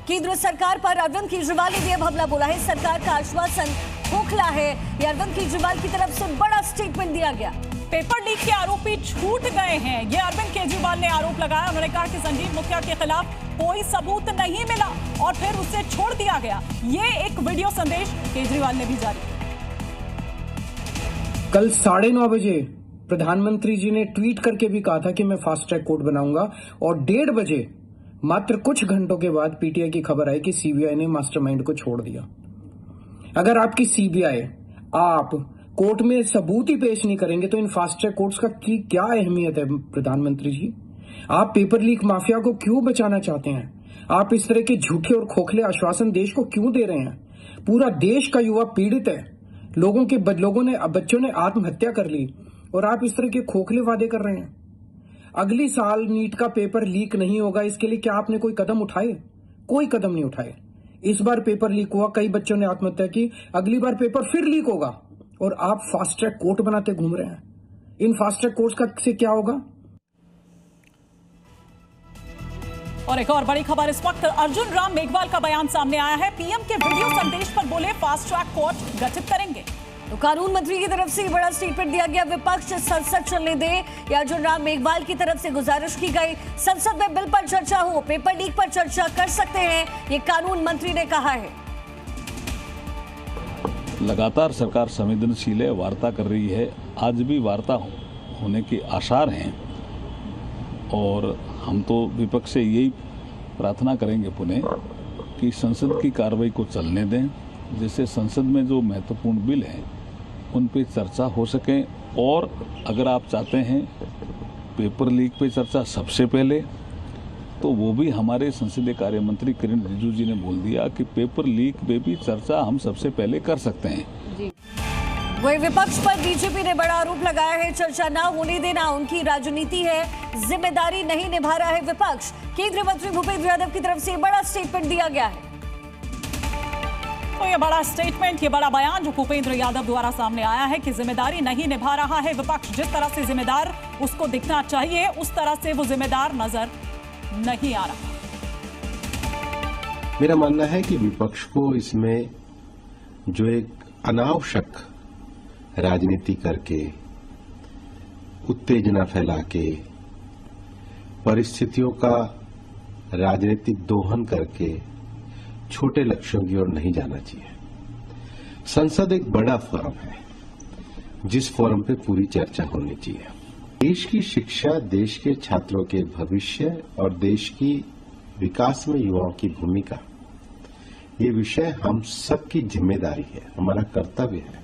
केंद्र सरकार पर अरविंद केजरीवाल ने भी अब हमला बोला है। सरकार का आश्वासन खोखला है। ये अरविंद केजरीवाल की तरफ से बड़ा स्टेटमेंट दिया गया। पेपर लीक के आरोपी छूट गए हैं, ये अरविंद केजरीवाल ने आरोप लगाया। उन्होंने कहा कि संजीव मुखिया के खिलाफ कोई सबूत नहीं मिला और फिर उसे छोड़ दिया गया। ये एक वीडियो संदेश केजरीवाल ने भी जारी किया। कल 9:30 बजे प्रधानमंत्री जी ने ट्वीट करके भी कहा था कि मैं फास्ट ट्रैक कोर्ट बनाऊंगा, और 1:30 बजे मात्र कुछ घंटों के बाद पीटीआई की खबर आई कि सीबीआई ने मास्टरमाइंड को छोड़ दिया। अगर आपकी सीबीआई आप कोर्ट में सबूत ही पेश नहीं करेंगे तो इन फास्ट ट्रैक कोर्ट्स का की क्या अहमियत है? प्रधानमंत्री जी, आप पेपर लीक माफिया को क्यों बचाना चाहते हैं? आप इस तरह के झूठे और खोखले आश्वासन देश को क्यों दे रहे हैं? पूरा देश का युवा पीड़ित है। बच्चों ने आत्महत्या कर ली और आप इस तरह के खोखले वादे कर रहे हैं। अगली साल नीट का पेपर लीक नहीं होगा, इसके लिए क्या आपने कोई कदम उठाए? कोई कदम नहीं उठाए। इस बार पेपर लीक हुआ, कई बच्चों ने आत्महत्या की, अगली बार पेपर फिर लीक होगा और आप फास्ट ट्रैक कोर्ट बनाते घूम रहे हैं। इन फास्ट ट्रैक कोर्ट का से क्या होगा? और एक और बड़ी खबर, इस वक्त अर्जुन राम मेघवाल का बयान सामने आया है। पीएम के वीडियो संदेश पर बोले फास्ट ट्रैक कोर्ट गठित करेंगे। तो कानून मंत्री की तरफ से बड़ा स्टेटमेंट दिया गया। विपक्ष संसद चलने दे, या अर्जुन राम मेघवाल की तरफ से गुजारिश की गई। संसद में बिल पर चर्चा हो, पेपर लीक पर चर्चा कर सकते हैं, ये कानून मंत्री ने कहा है। लगातार सरकार संवेदनशील है, वार्ता कर रही है। आज भी वार्ता होने के आसार हैं और हम तो विपक्ष से यही प्रार्थना करेंगे पुनः कि संसद की कार्रवाई को चलने दें, जिससे संसद में जो महत्वपूर्ण बिल हैं उन पे चर्चा हो सके। और अगर आप चाहते हैं पेपर लीक पे चर्चा सबसे पहले, तो वो भी हमारे संसदीय कार्य मंत्री किरण रिजिजू जी ने बोल दिया कि पेपर लीक पे भी चर्चा हम सबसे पहले कर सकते हैं। जी। वही विपक्ष पर बीजेपी ने बड़ा आरोप लगाया है, चर्चा ना होने देना उनकी राजनीति है, जिम्मेदारी नहीं निभा रहा है विपक्ष। केंद्रीय मंत्री भूपेंद्र यादव की तरफ से बड़ा स्टेटमेंट दिया गया है। तो ये बड़ा स्टेटमेंट, ये बड़ा बयान जो भूपेंद्र यादव द्वारा सामने आया है कि जिम्मेदारी नहीं निभा रहा है विपक्ष। जिस तरह से जिम्मेदार उसको दिखना चाहिए उस तरह से वो जिम्मेदार नजर नहीं आ रहा। मेरा मानना है कि विपक्ष को इसमें जो एक अनावश्यक राजनीति करके, उत्तेजना फैला के, परिस्थितियों का राजनीतिक दोहन करके छोटे लक्ष्यों की ओर नहीं जाना चाहिए। संसद एक बड़ा फोरम है जिस फोरम पे पूरी चर्चा होनी चाहिए। देश की शिक्षा, देश के छात्रों के भविष्य और देश की विकास में युवाओं की भूमिका, ये विषय हम सबकी जिम्मेदारी है, हमारा कर्तव्य है।